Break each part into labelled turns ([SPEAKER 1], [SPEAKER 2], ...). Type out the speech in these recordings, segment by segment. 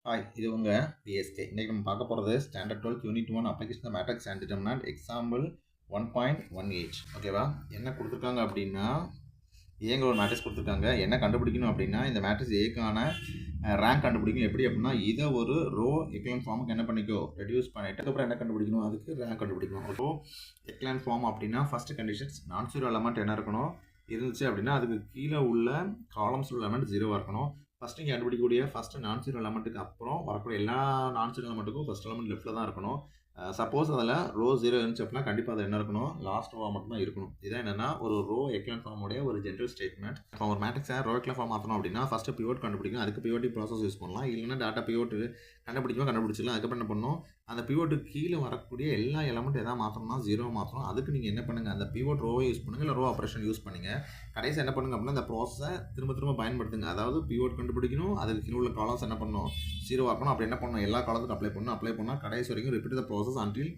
[SPEAKER 1] Hi, இது உங்கள் PSK. இன்றைக்கி நம்ம பார்க்க போகிறது standard 12 unit 1 application matrix and determinant example 1.18. ஓகேவா? என்ன கொடுத்துருக்காங்க அப்படின்னா, ஏங்க ஒரு மேட்ரிக்ஸ் கொடுத்துருக்காங்க. என்ன கண்டுபிடிக்கணும் அப்படின்னா, இந்த மேட்ரிக்ஸ் ஏக்கான ரேங்க் கண்டுபிடிக்கணும். எப்படி அப்படின்னா, இதை ஒரு ரோ எக்லான் ஃபார்முக்கு என்ன பண்ணிக்கோ, ரெடியூஸ் பண்ணிட்டு அதுக்கப்புறம் என்ன கண்டுபிடிக்கணும், அதுக்கு ரேங்க் கண்டுபிடிக்கணும். ரோ எக்லான் ஃபார்ம் அப்படின்னா ஃபஸ்ட்டு கண்டிஷன்ஸ் நான் ஜீரோ எலமெண்ட் என்ன இருக்கணும் இருந்துச்சு அப்படின்னா, அதுக்கு கீழே உள்ள காலம்ஸ் உள்ள எலமெண்ட் ஜீரோவாக இருக்கணும். ஃபஸ்ட்டு இங்கே கண்டுபிடிக்கக்கூடிய ஃபஸ்ட்டு நான் ஜீரோ எலமெண்ட்டுக்கு அப்புறம் வரக்கூடிய எல்லா நான் ஜீரோ எலமெண்ட்டுக்கும் ஃபஸ்ட் எலமெண்ட் லெஃப்ட்டில் தான் இருக்கணும். சப்போஸ் அதில் ரோ ஜீரோ இருந்துச்சு அப்படின்னா கண்டிப்பாக அது என்ன இருக்கணும், லாஸ்ட் ரோ மட்டும் தான் இருக்கணும். இதான் என்னென்னா ஒரு ரோ எக்லான் ஃபார்முடைய ஒரு ஜென்ரல் ஸ்டேட்மெண்ட். இப்போ ஒரு மேட்ரிக்ஸை ரோ எக்லான் ஃபார்ம் மாற்றணும் அப்படின்னா ஃபஸ்ட்டு பிவோட் கண்டுபிடிக்கும். அதுக்கு பிவோட்டி ப்ராசஸ் யூஸ் பண்ணலாம். இல்லைன்னா டாட்டா பிவோட் கண்டுபிடிச்சிடலாம். அதுக்கப்புறம் என்ன பண்ணணும், அந்த பிவோட்டுக்கு கீழே வரக்கூடிய எல்லா எலமெண்ட் எதாவது மாற்றணும்னா ஜீரோ மாற்றணும். அதுக்கு நீங்கள் என்ன பண்ணுங்கள், அந்த பிவோட் ரோவை யூஸ் பண்ணுங்கள், இல்லை ரோ ஆப்ரேஷன் யூஸ் பண்ணுங்கள். கடைசி என்ன பண்ணுங்க அப்படின்னா இந்த ப்ராசஸை திரும்ப பயன்படுத்துங்க. அதாவது பிவோட் கண்டுபிடிக்கணும், அதுக்கு கீழே உள்ள காலம்ஸ் என்ன பண்ணணும், ஜீரோ ஆக்கணும். அப்படி என்ன பண்ணணும், எல்லா காலத்துக்கும் அப்ளை பண்ணால் கடைசி வரைக்கும் ரிப்பீட் த ப்ராசஸ் அன்டில்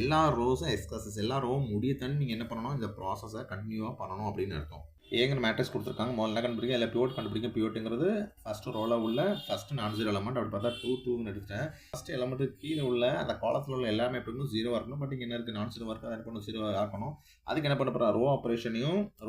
[SPEAKER 1] எல்லா ரோஸும் எக்ஸ்கஸஸ் எல்லா ரோவும் முடிய தண்ணி நீங்கள் என்ன பண்ணணும், இந்த ப்ராசஸை கண்டினியூவாக பண்ணணும் அப்படின்னு அர்த்தம். ஏங்கிற மேட்ரிக்ஸ் கொடுத்துருக்காங்க. முதல்ல கண்டுபிடிக்க இல்லை பிவோட் கண்டுபிடிக்க. பிவோட்டுங்கிறது ஃபஸ்ட்டு ரோவில் உள்ள ஃபஸ்ட்டு நான் ஜீரோ எலமெண்ட். அப்படி பார்த்தா 2 எடுத்துட்டேன். ஃபஸ்ட்டு எலமெண்ட்டு கீழே உள்ள அந்த காலத்தில் உள்ள எல்லாமே எப்படி இருக்கும், ஜீரோவாக இருக்கணும். பட் இங்கே என்ன இருக்குது, நான் ஜீரோ இருக்குது, அதை என்ன பண்ணணும், ஜீரோ ஆக்கணும். அதுக்கு என்ன பண்ண போகிறேன்,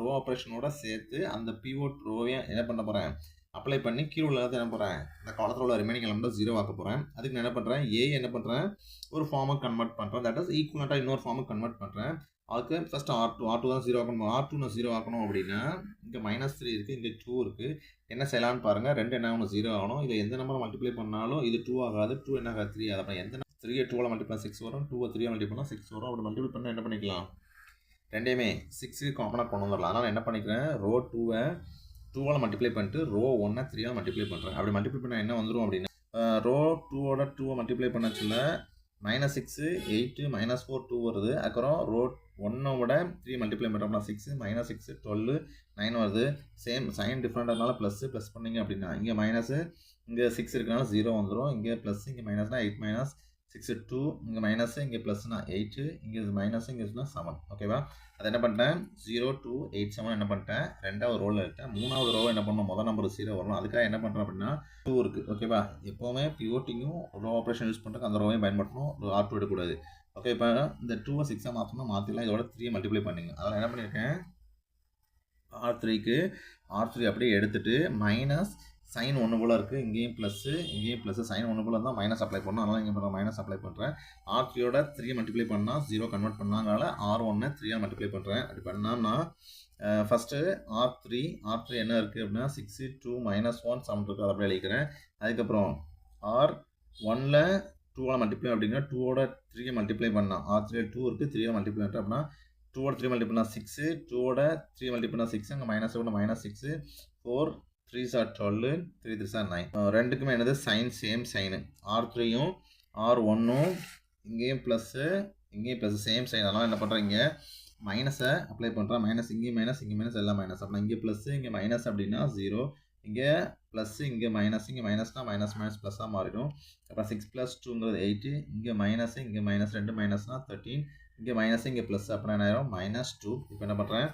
[SPEAKER 1] ரோ ஆப்ரேஷனோட சேர்த்து அந்த பிவோட் ரோவை என்ன பண்ண போகிறேன், அப்ளை பண்ணி கீழே உள்ளதை என்ன பண்ணுறேன், இந்த காலத்தில் உள்ள ரிமைனிங் எலமெண்ட் ஜீரோ ஆக்க போகிறேன். அதுக்கு நான் என்ன பண்ணுறேன், என்ன பண்ணுறேன், ஒரு ஃபார்முக்கு கன்வெர்ட் பண்ணுறேன். தட் இஸ் ஈக்குவலாக இன்னொரு ஃபார்முக்கு கன்வெர்ட் பண்ணுறேன். அதுக்கு ஃபஸ்ட்டு R2 தான் ஜீரோ ஆக்கணும். R2 நான் ஜீரோ ஆக்கணும் அப்படின்னா இங்கே -3 இருக்குது, இங்கே 2 இருக்குது. என்ன செய்யலான்னு பாருங்கள், ரெண்டு என்ன ஆகணும், ஜீரோ ஆகணும். இதை எந்த நம்பரை மல்டிப்ளை பண்ணாலும் இது 2 ஆகாது. 2 என்ன ஆகாது, 3 ஆகுது. அப்புறம் எந்த 3 2 மல்டிப்ளை 6 வரும், 2 3 மல்டிப்ளை பண்ணால் 6 வரும். அப்படி மல்டிப்ளை பண்ணால் என்ன பண்ணிக்கலாம், ரெண்டையுமே 6 காமனாக கொண்டு வந்துடலாம். அதனால் என்ன பண்ணிக்கிறேன், ரோ 2 மல்டிப்ளை பண்ணிட்டு ரோ 1 3 மல்டிப்ளை பண்ணுறேன். அப்படி மல்டிப்ளை பண்ணால் என்ன வந்துடும் அப்படின்னா, ரோ 2 மல்டிப்ளை பண்ண சொல்ல -6 8 -4 2 வருது. அப்புறம் ரோ 1 3 மல்டிப்ளை பண்ணுறோம்னா 6 -6 12 9 வருது. சேம் சைன் டிஃப்ரெண்டாக ப்ளஸ் பண்ணிங்க அப்படின்னா இங்கே மைனஸு, இங்கே 6 இருக்கனால 0 வந்துடும். இங்கே ப்ளஸ், இங்கே மைனஸ்னா 8 -6 2, இங்கே மைனஸு, இங்கே ப்ளஸ்னா 8, இங்கே மைனஸு, இங்கே 7. ஓகேவா? அதை என்ன பண்ணிட்டேன், 0 2 8 7 என்ன பண்ணிட்டேன், ரெண்டாவது ரோவில் இருக்கேன். மூணாவது ரோவை என்ன பண்ணணும், முதல் நம்பர் 0 வரணும். அதுக்காக என்ன பண்ணுறேன் அப்படின்னா 2 இருக்குது. ஓகேவா? எப்போவுமே பிவோட்டிங்கும் ரோ ஆப்ரேஷன் யூஸ் பண்ணுறதுக்கு அந்த ரோவையும் பயன்படுத்தணும். R2 எடுக்கக்கூடாது. ஓகே, இப்போ இந்த 2 6 மாற்றணும், மாற்றிடலாம். இதோட 3 மல்டிப்ளை பண்ணிங்க. அதில் என்ன பண்ணியிருக்கேன், R3 அப்படியே எடுத்துகிட்டு மைனஸ் சைன் 1 போல் இருக்குது, இங்கேயும் ப்ளஸ்ஸு சைன் 1 போல் இருந்தால் மைனஸ் அப்ளை பண்ணணும். அதனால் இங்கே மைனஸ் அப்ளை பண்ணுறேன். R3யோட 3 மல்டிப்ளை பண்ணால் 0 கன்வெர்ட் பண்ணாங்கனால R1 3 மல்டிப்ளை பண்ணுறேன். அப்படி பண்ணாம்னா ஃபஸ்ட்டு R3 என்ன இருக்குது அப்படின்னா 6 2 -1 7 இருக்குது. அதை அப்படியே எழுதிக்கிறேன். அதுக்கப்புறம் R1ல் 2 மல்டிப்ளை அப்படின்னா 2வோட 3 மல்டிப்ளை பண்ணால் R3 2 இருக்குது, 3 மல்டிப்ளை பண்ணுறேன் அப்படின்னா 2வோட 3 மல்டிப்ளை பண்ணால் 6, 2வோட 3 மல்டிப்ளை பண்ணால் 6, அங்கே மைனஸோட -6 4 3 are 12 3 3 are 9. ரெண்டுக்குமே என்னது சேம் சைனு. R3யும் R1ம் இங்கேயும் ப்ளஸ்ஸு, இங்கேயும் ப்ளஸ், சேம் சைன். அதனால் என்ன பண்ணுறேன், இங்கே மைனஸை அப்ளை பண்ணுறேன். இங்கேயும் மைனஸ் எல்லாம் மைனஸ். அப்படின்னா இங்கே ப்ளஸ்ஸு, இங்கே மைனஸ் அப்படின்னா 0, இங்கே ப்ளஸ்ஸு, இங்கே மைனஸ்னால் மைனஸ் ப்ளஸ்ஸாக மாறிடும். அப்புறம் 6 + 2ங்கிறது 8, இங்கே மைனஸு, இங்கே மைனஸ் 2 மைனஸ்னால் 13, இங்கே மைனஸு, இங்கே ப்ளஸ். அப்புறம் என்ன ஆயிரும், -2. இப்போ என்ன பண்ணுறேன்,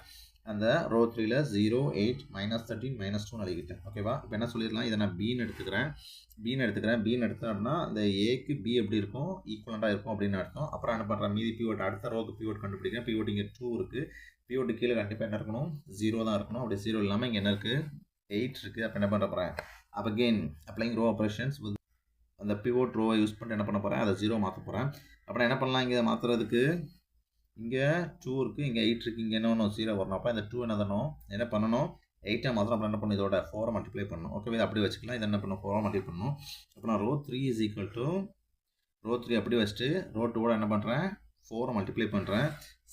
[SPEAKER 1] அந்த ரோ 3ல் 0 8 -13 -2 எழுதிக்கிட்டேன். ஓகேவா? இப்போ என்ன சொல்லிடலாம், இதை நான் பின்னு எடுத்துக்கிறேன். பின்னு எடுத்தேன் அப்படின்னா அந்த ஏக்கு பி எப்படி இருக்கும், ஈக்குவலண்ட்டாக இருக்கும் அப்படின்னு அர்த்தம். அப்புறம் என்ன பண்ணுறேன், மீதி பிவோட் அடுத்த ரோக்கு பிவோட் கண்டுபிடிக்கிறேன். பிவோட் இங்கே 2 இருக்குது. பிவோட்டு கீழே கண்டிப்பாக என்ன இருக்கணும், 0 தான் இருக்கணும். அப்படி 0 இல்லாமல் இங்கே என்ன இருக்குது, 8 இருக்குது. அப்போ என்ன பண்ண போகிறேன், அப்போ அகெயின் அப்ளைங் ரோ ஆப்ரேஷன்ஸ் வித் அந்த பிவோட் ரோவை யூஸ் பண்ணிட்டு என்ன பண்ண போகிறேன், அதை 0 மாற்ற போகிறேன். அப்புறம் என்ன பண்ணலாம், இங்கே மாற்றுறதுக்கு இங்கே 2 இருக்குது, இங்கே 8 இருக்குது, இங்கே என்ன ஒன்று 0 வரணும். அப்போ இந்த 2 என்ன பண்ணணும் 8 மாத்திரம். அப்புறம் என்ன பண்ணணும், இதோட 4 மல்டிப்ளை பண்ணணும். ஓகே, இதை அப்படி வச்சுக்கலாம். இதை என்ன பண்ணணும், 4 மல்டிப்ளை பண்ணணும். அப்போ நான் ரோ 3 ரோ 3 அப்படி வச்சுட்டு ரோ 2 என்ன பண்ணுறேன், 4 மல்டிப்ளை பண்ணுறேன்.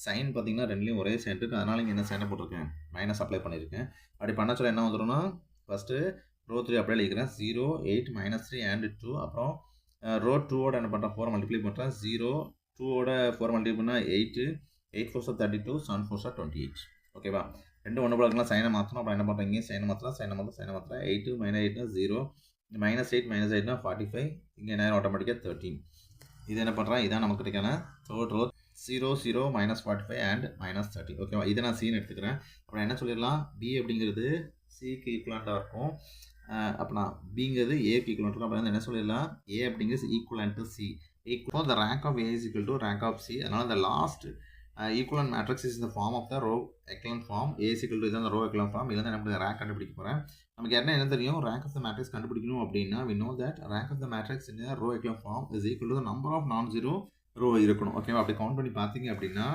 [SPEAKER 1] சைன் பார்த்தீங்கன்னா ரெண்டுலேயும் ஒரே சைன் இருக்குது. அதனால் இங்கே என்ன சைனை போட்டிருக்கேன், மைனஸ் அப்ளை பண்ணியிருக்கேன். அப்படி பண்ண சொல்ல என்ன வந்துடும்னா, ஃபஸ்ட்டு ரோ 3 அப்படியே எழுதிக்கிறேன். 0 8 -3 and 2. அப்புறம் ரோ 2வோட என்ன பண்ணுறேன், 4 மல்டிப்ளை பண்ணுறேன். 0 2வோட 4 மல்டிப்ளை பண்ணால் 8 8 4 32 7 4 28. ஓகேவா? ரெண்டு ஒன்று போல இருக்கலாம். சைனை மாற்றணும். அப்புறம் என்ன பண்ணுறேன், இங்கே சைனை மாற்றலாம். 8 -8னா 0, -8 -8 45, இங்கே என்ன ஆட்டோமேட்டிக்காக 13. இது என்ன பண்ணுறேன், இதான் நமக்கு கிடைக்கான தேர்ட் ரோ. 0 0 -45 and -30. ஓகேவா? இதை நான் சீன் எடுத்துக்கிறேன். அப்புறம் என்ன சொல்லிடலாம், பி அப்படிங்கிறது சிக்கு ஈக்குவலாண்டாக இருக்கும். அப்போனா பிங்கிறது ஏக்கு ஈக்குவல் இருக்கும். அப்போ என்ன சொல்லிடலாம், ஏ அப்படிங்கிறது equal to C. Equal the rank of A is equal to rank of C. அதனால் இந்த லாஸ்ட் ஈக்குவலன்ட் மேட்ரிக்ஸ் இஸ் இந்த form of the row echelon form. A is equal to இதான் ரோ எக்லன் ஃபார்ம். இதில் தான் நம்ம rank கண்டுபிடிக்க போகிறேன். நமக்கு என்ன தெரியும், ரேங்க் ஆஃப் த மேட்ரிக்ஸ் கண்டுபிடிக்கணும் அப்படின்னா we know that rank of the matrix in a row echelon form is equal to the number of non-zero row இருக்கணும். ஓகேவா? அப்படி கவுண்ட் பண்ணி பார்த்தீங்க அப்படின்னா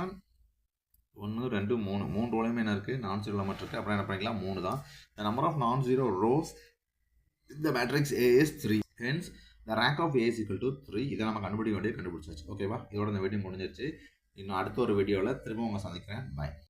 [SPEAKER 1] 1 2 3 ரோலையுமே என்ன இருக்குது, நான் ஜீரோ மட்டும் இருக்குது. அப்புறம் என்ன பண்ணிக்கலாம், 3 தான். the number of non-zero rows in the matrix A is 3. hence the rank of A is equal to 3. இதை நம்ம கண்டுபிடிச்சாச்சு. ஓகேவா? இதோட இந்த வீடியோ முடிஞ்சிருச்சு. இன்னும் அடுத்த ஒரு வீடியோவில் திரும்ப உங்களை சந்திக்கிறேன். பாய்.